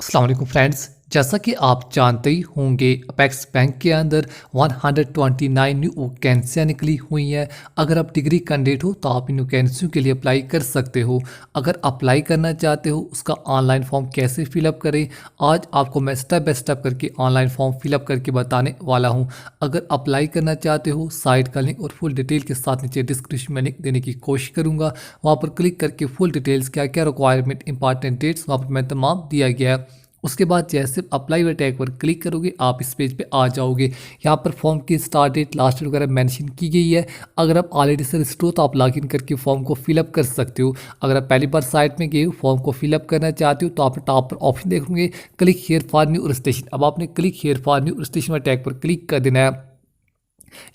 अस्सलाम वालेकुम फ्रेंड्स। जैसा कि आप जानते ही होंगे, अपेक्स बैंक के अंदर 129 न्यू वैकेंसियाँ निकली हुई हैं। अगर आप डिग्री कैंडिडेट हो तो आप इन वैकेंसियों के लिए अप्लाई कर सकते हो। अगर अप्लाई करना चाहते हो उसका ऑनलाइन फॉर्म कैसे फिलअप करें, आज आपको मैं स्टेप बाय स्टेप करके ऑनलाइन फॉर्म फिलअप करके बताने वाला हूँ। अगर अप्लाई करना चाहते हो, साइट का लिंक और फुल डिटेल के साथ नीचे डिस्क्रिप्शन में लिंक देने की कोशिश करूँगा। वहाँ पर क्लिक करके फुल डिटेल्स क्या क्या रिक्वायरमेंट, इंपॉर्टेंट डेट्स वहाँ पर मैं तमाम दिया गया है। उसके बाद जैसे अप्लाई वाले टैग पर क्लिक करोगे आप इस पेज पे आ जाओगे। यहाँ पर फॉर्म की स्टार्ट डेट, लास्ट डेट वगैरह मेंशन की गई है। अगर आप ऑलरेडी से रजिस्टर हो तो आप लॉगिन करके फॉर्म को फिलअप कर सकते हो। अगर आप पहली बार साइट में गए हो, फॉर्म को फिलअप करना चाहते हो तो आप टॉप पर ऑप्शन देखोगे click here for new registration. अब आपने click here for new registration वाले टैग पर क्लिक कर देना है।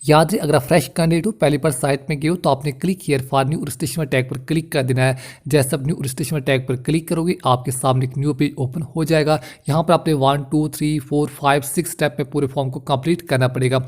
याद रहे, अगर आप फ्रेश कैंडिडेट हो, पहली बार साइट में गए हो तो आपने click here for new registration tag पर क्लिक कर देना है। जैसे आप न्यू रजिस्ट्रेशन टैग पर क्लिक करोगे आपके सामने एक न्यू पेज ओपन हो जाएगा। यहाँ पर आपने 1 2 3 4 5 6 स्टेप में पूरे फॉर्म को कंप्लीट करना पड़ेगा।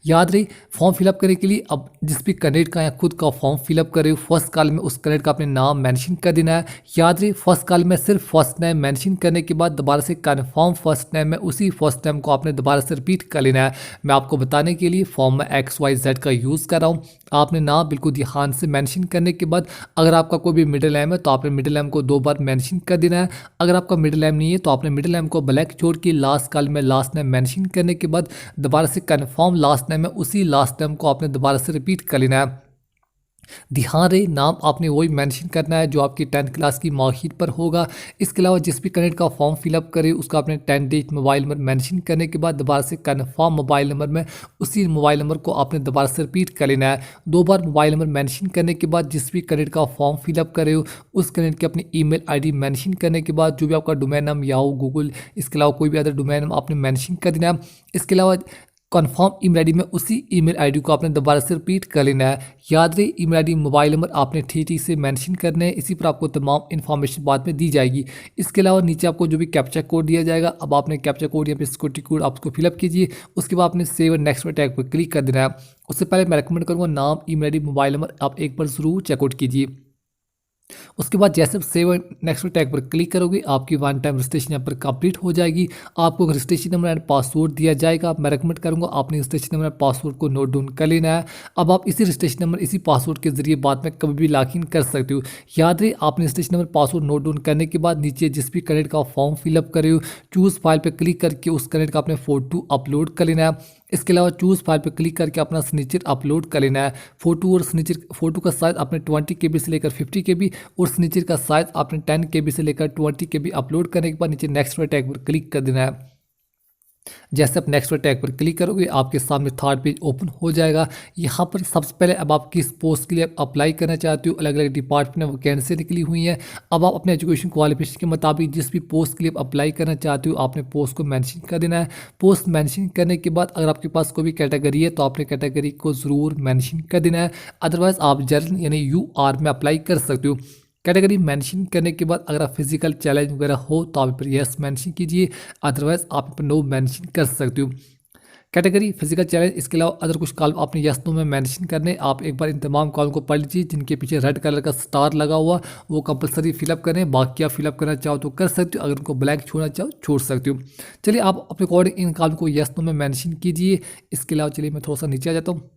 याद रही, फॉर्म फिलअप करने के लिए अब जिस भी कैंडिडेट का या खुद का फॉर्म फिलअप करे हो, फर्स्ट कॉलम में उस कैंडिडेट का अपने नाम मेंशन कर देना है। याद रही, फर्स्ट कॉलम में सिर्फ फर्स्ट नेम मेंशन करने के बाद दोबारा से कन्फर्म फर्स्ट नेम में उसी फर्स्ट नेम को आपने दोबारा से रिपीट कर लेना है। मैं आपको बताने के लिए फॉर्म में XYZ का यूज़ कर रहा हूँ। आपने नाम बिल्कुल ध्यान से मेंशन करने के बाद अगर आपका कोई भी मिडिल नेम है तो आपने मिडिल नेम को 2 बार मेंशन कर देना है। अगर आपका मिडिल नेम नहीं है तो आपने मिडिल नेम को ब्लैक छोड़ के लास्ट कॉलम में लास्ट नेम मेंशन करने के बाद दोबारा से कन्फर्म लास्ट नेम है उसी लास्ट नेम को आपने दोबारा से रिपीट कर लेना है। ध्यान रहे, नाम आपने वही मेंशन करना है जो आपकी 10th क्लास की मार्कशीट पर होगा। इसके अलावा जिस भी कैंडिडेट का फॉर्म फिलअप करे उसका आपने 10 डिजिट मोबाइल नंबर मेंशन करने के बाद दोबारा से कन्फर्म मोबाइल नंबर में उसी मोबाइल नंबर को आपने दोबारा से रिपीट कर लेना है। 2 बार मोबाइल नंबर मेंशन करने के बाद जिस भी कैंडिडेट का फॉर्म फिलअप करे हो उस कैंडिडेट की अपनी ईमेल आईडी मेंशन करने के बाद जो भी आपका डोमेन नाम याहू, गूगल, इसके अलावा कोई भी अदर डोमेन नाम आपने मेंशन कर देना है। इसके अलावा कन्फर्म ईमेल आईडी में उसी ईमेल आईडी को आपने दोबारा से रिपीट कर लेना है। याद रहे, ईमेल आईडी, मोबाइल नंबर आपने ठीक से मेंशन करने हैं। इसी पर आपको तमाम इन्फॉर्मेशन बाद में दी जाएगी। इसके अलावा नीचे आपको जो भी कैप्चा कोड दिया जाएगा, अब आपने कैप्चा कोड या फिर सिक्योरिटी कोड आपको फिलअप कीजिए। उसके बाद आपने सेव एंड नेक्स्ट टैग पर क्लिक कर देना है। उससे पहले मैं रिकमेंड करूँगा नाम, ईमेल आईडी, मोबाइल नंबर आप एक बार ज़रूर चेकआउट कीजिए। उसके बाद जैसे सेव नेक्स्ट टैग पर क्लिक करोगे आपकी वन टाइम रजिस्ट्रेशन यहाँ पर कंप्लीट हो जाएगी। आपको रजिस्ट्रेशन नंबर एंड पासवर्ड दिया जाएगा। मैं रेकमेंड करूँगा आपने रजिस्ट्रेशन नंबर एंड पासवर्ड को नोट डाउन कर लेना है। अब आप इसी रजिस्ट्रेशन नंबर, इसी पासवर्ड के जरिए बाद में कभी भी लॉगिन कर सकते हो। याद रहे, आपने registration number, password note down करने के बाद नीचे जिस भी कैंडिडेट का फॉर्म फिलअप करे हो चूज़ फाइल पर क्लिक करके उस कैंडिडेट का अपने फोटो अपलोड कर लेना है। इसके अलावा चूज़ फाइल पर क्लिक करके अपना सिग्नेचर अपलोड कर लेना है। फोटो और सिग्नेचर, फोटो का साइज आपने 20 KB से लेकर 50 KB और सिग्नेचर का साइज आपने 10 KB से लेकर 20 KB अपलोड करने के बाद नीचे नेक्स्ट वाले टैग पर क्लिक कर देना है। जैसे आप नेक्स्ट वाले टैग पर क्लिक करोगे आपके सामने थर्ड पेज ओपन हो जाएगा। यहाँ पर सबसे पहले अब आप किस पोस्ट के लिए अप्लाई करना चाहते हो, अलग अलग डिपार्टमेंट में वैकेंसी निकली हुई है। अब आप अपने एजुकेशन क्वालिफिकेशन के मुताबिक जिस भी पोस्ट के लिए अप्लाई करना चाहते हो आपने पोस्ट को मेंशन कर देना है। पोस्ट मेंशन करने के बाद अगर आपके पास कोई भी कैटेगरी है तो आपने कैटेगरी को ज़रूर मेंशन कर देना है। अदरवाइज़ आप जनरल यानी UR में अप्लाई कर सकते हो। कैटेगरी मेंशन करने के बाद अगर आप फिजिकल चैलेंज वगैरह हो तो आप पर यस मेंशन कीजिए, अदरवाइज आप पर नो मेंशन कर सकते हो। कैटेगरी फिजिकल चैलेंज, इसके अलावा अदर कुछ कॉलम आपने यस नो में मेंशन करने। आप एक बार इन तमाम कॉलम को पढ़ लीजिए जिनके पीछे रेड कलर का स्टार लगा हुआ वो कंपलसरी फिलअप करें। बाकी आप फिलअप करना चाहो तो कर सकते हो, अगर उनको ब्लैंक छोड़ना चाहो छोड़ सकते हो। चलिए आप अपने अकॉर्डिंग इन कॉलम को यस नो में मेंशन कीजिए। इसके अलावा चलिए मैं थोड़ा सा नीचे आ जाता हूँ।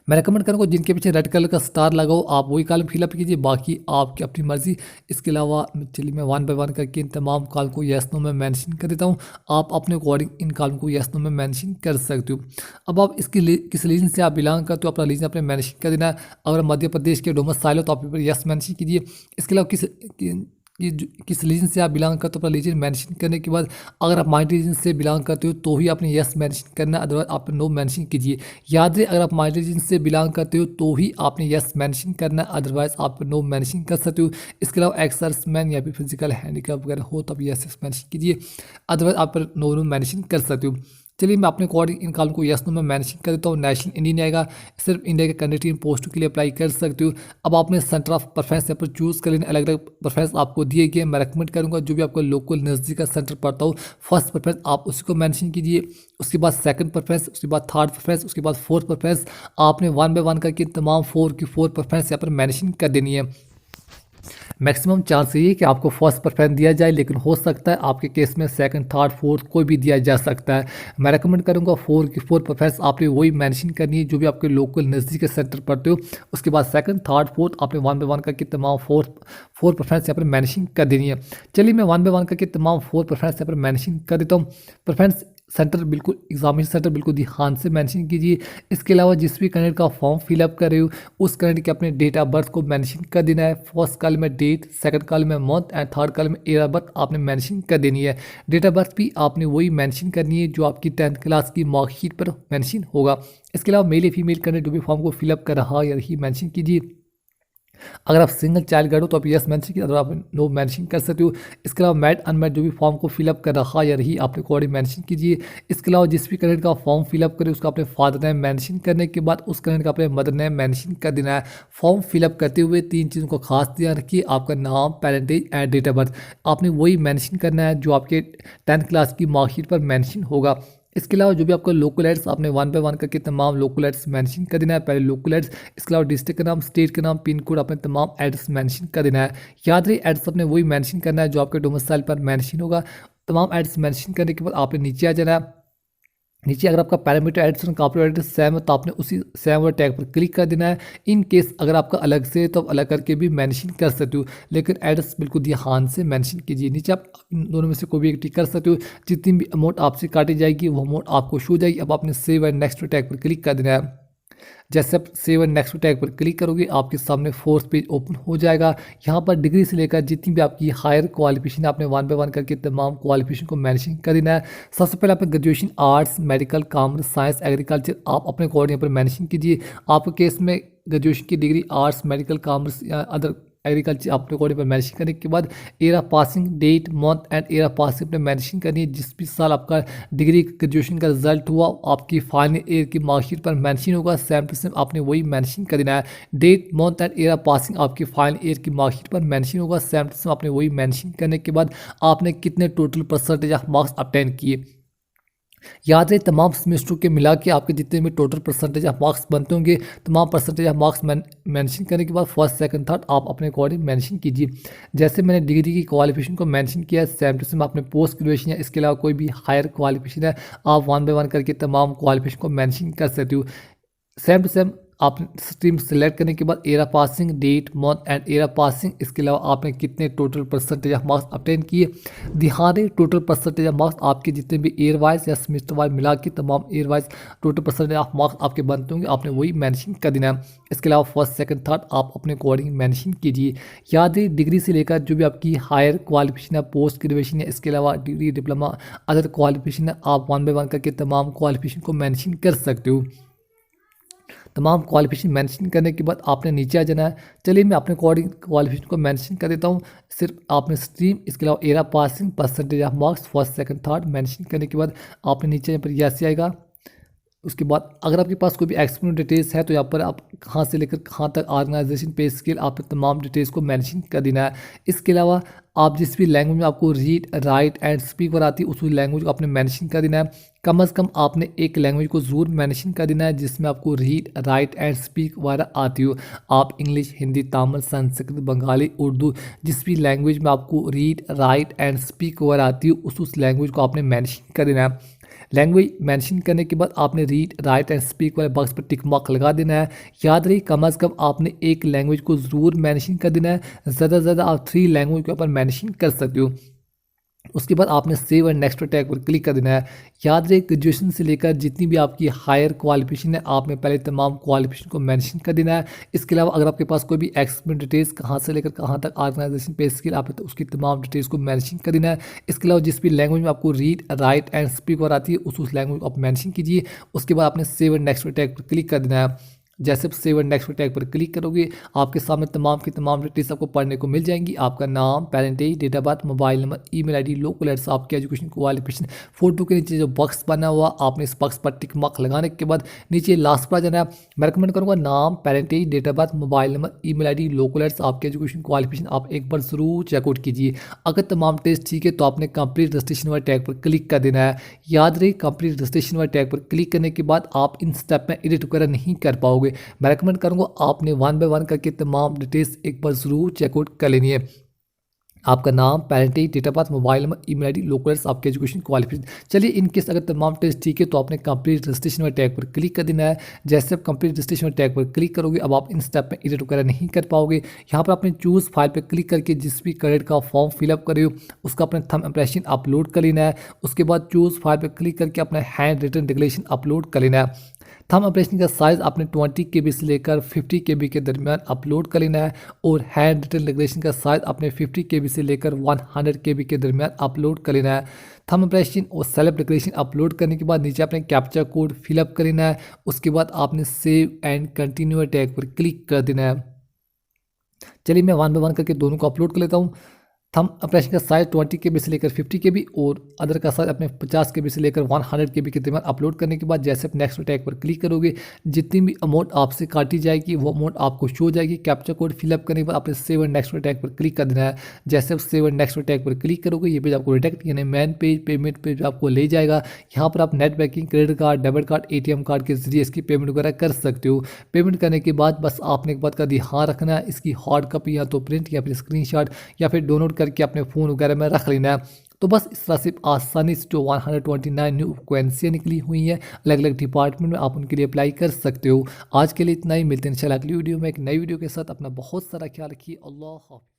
मैं रेकमेंड करूँगा जिनके पीछे रेड कलर का स्टार लगा हो आप वही कॉलम फिलअप कीजिए, बाकी आपकी अपनी मर्जी। इसके अलावा चलिए मैं 1 बाय 1 करके इन तमाम कॉलम को यस नो में मेंशन कर देता हूँ। आप अपने अकॉर्डिंग इन कॉलम को यस नो में मेंशन कर सकते हो। अब आप इसकी किस रीजन से आप बिलोंग करते हो अपना रीजन अपने मेंशन कर देना है। अगर मध्य प्रदेश के डोमिसाइल हो तो आप यस मेंशन कीजिए। इसके अलावा किस रीजन से आप बिलोंग करते हो अपना रीजन मेंशन करने के बाद अगर आप माइनॉरिटी रीजन से बिलोंग करते हो तो ही आपने यस मेंशन करना है, अदरवाइज आप नो मेंशन कीजिए। याद रहे, अगर आप माइनॉरिटी रीजन से बिलोंग करते हो तो ही आपने यस मेंशन करना है, अदरवाइज आप नो मेंशन कर सकते हो। इसके अलावा एक्स-सर्विसमैन या फिर फिजिकल हैंडीकैप वगैरह हो तब यस मेंशन कीजिए, अदरवाइज आप नो मेंशन कर सकते हो। चलिए मैं अपने अकॉर्डिंग इन कॉलम को यस नो में मेंशन कर देता हूँ। नेशनल इंडियन आएगा, सिर्फ इंडिया के कैंडिडेट इन पोस्टों के लिए अप्लाई कर सकते हो। अब आपने सेंटर ऑफ प्रेफरेंस यहाँ पर चूज़ कर लेना, अलग अलग प्रेफरेंस आपको दिए गए। मैं रेकमेंड करूँगा जो भी आपको लोकल नज़दीक का सेंटर पड़ता हो फर्स्ट प्रेफरेंस आप उसी को मेंशन कीजिए। उसके बाद सेकंड प्रेफरेंस, उसके बाद थर्ड प्रेफरेंस, उसके बाद फोर्थ प्रेफरेंस। आपने 1 बाय 1 करके तमाम 4 की 4 प्रेफरेंस यहाँ पर मेंशन कर देनी है। मैक्सिमम चांस यही है कि आपको फर्स्ट प्रेफरेंस दिया जाए, लेकिन हो सकता है आपके केस में सेकंड, थर्ड, फोर्थ कोई भी दिया जा सकता है। मैं रेकमेंड करूंगा फोर की फोर प्रेफरेंस आपने वही मेंशन करनी है जो भी आपके लोकल नज़दीक के सेंटर पढ़ते हो। उसके बाद सेकंड, थर्ड, फोर्थ आपने वन बाय वन करके तमाम फोर फोर प्रेफरेंस यहाँ पर मेंशन कर देनी है। चलिए मैं वन बाय वन करके तमाम फोर प्रेफरेंस यहाँ पर मेंशन कर देता हूँ। प्रेफरेंस सेंटर बिल्कुल एग्जामिनेशन सेंटर बिल्कुल ध्यान से मेंशन कीजिए। इसके अलावा जिस भी कैंडिडेट का फॉर्म फिलअप कर रहे हो उस कैंडिडेट के अपने डेट ऑफ बर्थ को मेंशन कर देना है। फर्स्ट कॉलम में डेट, सेकंड कॉलम में मंथ एंड थर्ड कॉलम में ईयर ऑफ बर्थ आपने मेंशन कर देनी है। डेट ऑफ बर्थ भी आपने वही मेंशन करनी है जो आपकी 10th क्लास की मार्कशीट पर मेंशन होगा। इसके अलावा मेल या फीमेल कैंडिडेट जो भी फॉर्म को फिलअप कर रहा है या ही मेंशन कीजिए। अगर आप सिंगल चाइल्ड गार्ड हो तो आप यस मेंशन कीजिए, अगर आप नो मेंशन कर सकते हो। इसके अलावा मैट अनमैट जो भी फॉर्म को फिलअप कर रहा या रही आपने अकॉर्डिंग मेंशन कीजिए। इसके अलावा जिस भी कैंडिडेट का फॉर्म फिलअप करे उसका अपने फादर नेम मेंशन करने के बाद उस कैंडिडेट का अपने मदर नेम मेंशन कर देना है। फॉर्म फिलअप करते हुए 3 चीज़ों को खास ध्यान रखिए, आपका नाम, parentage and date of birth आपने वही मेंशन करना है जो आपके 10th क्लास की मार्कशीट पर मेंशन होगा। इसके अलावा जो भी आपका लोकल एड्स आपने वन बाय वन करके तमाम लोकल एड्स मेंशन कर देना है। पहले लोकल एड्स, इसके अलावा डिस्ट्रिक्ट का नाम, स्टेट का नाम, पिन कोड आपने तमाम एड्स मेंशन कर देना है। याद रही एड्स आपने वही मेंशन करना है जो आपके डोमिसाइल पर मेंशन होगा। तमाम एड्स मेंशन करने के बाद आपने नीचे आ जाना है। नीचे अगर आपका पैरामीटर एड्स और पैरामीटर सेम है तो आपने उसी सेम वाले टैग पर क्लिक कर देना है। इन केस अगर आपका अलग से है तो आप अलग करके भी मेंशन कर सकते हो, लेकिन एड्स बिल्कुल ध्यान से मेंशन कीजिए। नीचे आप इन दोनों में से कोई भी एक टिक कर सकते हो। जितनी भी अमाउंट आपसे काटी जाएगी वो अमाउंट आपको शो हो जाएगी। अब आपने सेव एंड नेक्स्ट टैग पर क्लिक कर देना है। जैसे आप सेव एंड नेक्स्ट टैग पर क्लिक करोगे आपके सामने फोर्थ पेज ओपन हो जाएगा। यहाँ पर डिग्री से लेकर जितनी भी आपकी हायर क्वालिफिकेशन आपने वन बाय वन करके तमाम क्वालिफिकेशन को मेंशन कर देना है। सबसे पहले आपने graduation arts, medical, commerce, science, agriculture आप अपने अकॉर्डिंग पर मेंशन कीजिए। आपके केस में ग्रेजुएशन की डिग्री आर्ट्स, मेडिकल, कॉमर्स या अदर एग्रीकल्चर अपने अकॉर्डिंग पर मेंशन करने के बाद year of passing, date, month and year of passing अपने मेंशन करनी है। जिस भी साल आपका डिग्री ग्रेजुएशन का रिजल्ट हुआ आपकी फाइनल ईयर की मार्कशीट पर मेंशन होगा, सेम टू सेम आपने वही मेंशन कर देना है। Date, month and year of passing आपकी फाइनल ईयर की मार्कशीट पर मेंशन होगा, सेम टू सेम आपने वही मेंशन करने के बाद आपने कितने total percentage of marks obtain किए। याद रहे तमाम सेमेस्टर के मिला के आपके जितने भी टोटल परसेंटेज ऑफ मार्क्स बनते होंगे तमाम परसेंटेज ऑफ मार्क्स मेंशन करने के बाद फर्स्ट, सेकंड, थर्ड आप अपने अकॉर्डिंग मेंशन कीजिए। जैसे मैंने डिग्री की क्वालिफिकेशन को मेंशन किया, सेम टू सेम आपने पोस्ट ग्रेजुएशन या इसके अलावा कोई भी हायर क्वालिफिकेशन है आप वन बाय वन करके तमाम क्वालिफिकेशन को मेंशन कर सकते हो। सेम टू सेम आप स्ट्रीम सेलेक्ट करने के बाद year of passing, date, month and year of passing, इसके अलावा आपने कितने total percentage of marks obtain किए। ध्यान दें टोटल परसेंटेज ऑफ मार्क्स आपके जितने भी ईयर वाइज या सेमेस्टर वाइज मिला के तमाम year wise total percentage of marks आपके बनते होंगे, आपने वही मेंशन कर देना है। इसके अलावा फर्स्ट, सेकंड, थर्ड आप अपने अकॉर्डिंग मेंशन कीजिए। याद है डिग्री से लेकर जो भी आपकी हायर क्वालिफिकेशन है, पोस्ट ग्रेजुएशन है, इसके अलावा डिग्री, डिप्लोमा, अदर क्वालिफिकेशन है, आप वन बाय वन करके तमाम क्वालिफिकेशन को मेंशन कर सकते हो। तमाम क्वालिफिकेशन मेंशन करने के बाद आपने नीचे आ जाना है। चलिए मैं अपने अकॉर्डिंग क्वालिफिकेशन को मेंशन कर देता हूँ। सिर्फ आपने स्ट्रीम, इसके अलावा era passing, percentage of marks first, second, third mention करने के बाद आपने नीचे यहाँ पर यस आएगा। उसके बाद अगर आपके पास कोई भी एक्सपीरियंस डिटेल्स है तो यहाँ पर आप कहाँ से लेकर कहाँ तक ऑर्गेनाइजेशन, पे स्केल आपने तमाम डिटेल्स को मेंशन कर देना है। इसके अलावा आप जिस भी लैंग्वेज में आपको रीड, राइट एंड स्पीक और आती है उस लैंग्वेज को आपने मेंशन कर देना है। कम से कम आपने एक लैंग्वेज को ज़रूर मेंशन कर देना है जिसमें आपको रीड, राइट एंड स्पीक वगैरह आती हो। आप इंग्लिश, हिंदी, तमिल, संस्कृत, बंगाली, उर्दू जिस भी लैंग्वेज में आपको रीड, राइट एंड स्पीक वगैरह आती हो उस लैंग्वेज को आपने मेंशन कर देना है। लैंग्वेज मेंशन करने के बाद आपने रीड, राइट एंड स्पीक वाले बॉक्स पर टिक मार्क लगा देना है। याद रही कम से कम आपने एक लैंग्वेज को ज़रूर मेंशन कर देना है। ज़्यादा से ज़्यादा आप 3 लैंग्वेज के ऊपर मेंशन कर सकते हो। उसके बाद आपने सेव एंड नेक्स्ट टैग पर क्लिक कर देना है। याद रहे ग्रेजुएशन से लेकर जितनी भी आपकी हायर क्वालिफिकेशन है आपने पहले तमाम क्वालिफिकेशन को मेंशन कर देना है। इसके अलावा अगर आपके पास कोई भी एक्सपीरियंस डिटेल्स कहाँ से लेकर कहाँ तक ऑर्गेनाइजेशन पे स्किल आप तो उसकी तमाम डिटेल्स को मेंशन कर देना है। इसके अलावा जिस भी लैंग्वेज में आपको रीड, राइट एंड स्पीक और आती है उस लैंग्वेज को आप मेंशन कीजिए। उसके बाद आपने सेव एंड नेक्स्ट टैग पर क्लिक कर देना है। जैसे आप सेव एंड नेक्स्ट टैग पर क्लिक करोगे आपके सामने तमाम की तमाम डिटेल्स आपको पढ़ने को मिल जाएंगी। आपका नाम, parentage, date of birth, mobile number, email ID, local address, आपके एजुकेशन क्वालिफिकेशन, फोटो के नीचे जो बॉक्स बना हुआ आपने इस बॉक्स पर टिक मार्क लगाने के बाद नीचे लास्ट पर आ जाना है। मैं रिकमेंड करूँगा नाम, parentage, date of birth, mobile number, email ID, local address, आपके एजुकेशन क्वालिफिकेशन आप एक बार ज़रूर चेकआउट कीजिए। अगर तमाम टेस्ट ठीक है तो आपने कंप्लीट रजिस्ट्रेशन वाले टैग पर क्लिक कर देना है। याद रहे कंप्लीट रजिस्ट्रेशन वाले टैग पर क्लिक करने के बाद आप इन स्टेप में एडिट वगैरह नहीं कर पाओगे। पाओगे। मैं रिकमेंड करूँगा आपने वन बाय वन करके तमाम डिटेल्स एक बार ज़रूर चेकआउट कर लेनी है। आपका नाम, पेरेंटी, date of birth, mobile number, email ID, local address, आपके एजुकेशन क्वालिफिकेशन। चलिए इन केस अगर तमाम टेस्ट ठीक है तो आपने कंप्लीट रजिस्ट्रेशन में टैग पर क्लिक कर देना है। जैसे आप कंप्लीट रजिस्ट्रेशन में टैग पर क्लिक करोगे अब आप इन स्टेप में एडिट वगैरह नहीं कर पाओगे। यहाँ पर आपने चूज़ फाइल पर क्लिक करके जिस भी कैडेट का फॉर्म फिलअप करे हो उसका अपने थंब इम्प्रेशन अपलोड कर लेना है। उसके बाद चूज़ फाइल पर क्लिक करके अपना हैंड रिटन डिक्लेरेशन अपलोड कर लेना है। थंब इम्प्रेशन का साइज़ आपने 20 KB से लेकर 50 KB के दरमियान अपलोड कर लेना है और हैंड रिटन डिक्लेरेशन का साइज़ आपने 50 KB से लेकर 100 KB के दरमियान अपलोड कर लेना है। थंब इम्प्रेशन और सेल्फ डिक्लेरेशन अपलोड करने के बाद नीचे आपने कैप्चा कोड फिलअप कर लेना है। उसके बाद आपने सेव एंड कंटिन्यू टैग पर क्लिक कर देना है। चलिए मैं वन बाय वन करके दोनों को अपलोड कर लेता हूँ। थंब इम्प्रेशन का साइज 20 KB से लेकर 50 KB और अदर का साइज अपने 50 KB से लेकर 100 KB के दरमियान अपलोड करने के बाद जैसे आप नेक्स्ट टैग पर क्लिक करोगे जितनी भी अमाउंट आपसे काटी जाएगी वो अमाउंट आपको शो हो जाएगी। कैप्चा कोड फिलअप करने के बाद आपने सेव एंड नेक्स्ट टैग पर क्लिक कर देना है। जैसे आप सेव एंड नेक्स्ट टैग पर क्लिक करोगे ये पेज आपको रिडायरेक्ट यानी मेन पेज पेमेंट पेज आपको ले जाएगा। यहाँ पर आप net banking, credit card, debit card, ATM card के जरिए इसकी पेमेंट वगैरह कर सकते हो। पेमेंट करने के बाद बस आपने एक बात का ध्यान रखना है, इसकी हार्ड कॉपी या तो प्रिंट या फिर स्क्रीनशॉट या फिर डाउनलोड करके अपने फ़ोन वगैरह में रख लेना है। तो बस इस तरह से आसानी से जो 129 न्यू वैकेंसियाँ निकली हुई हैं अलग अलग डिपार्टमेंट में आप उनके लिए अप्लाई कर सकते हो। आज के लिए इतना ही, मिलते हैं इंशाल्लाह अगली वीडियो में एक नई वीडियो के साथ। अपना बहुत सारा ख्याल रखिए। अल्लाह हाफ़िज़।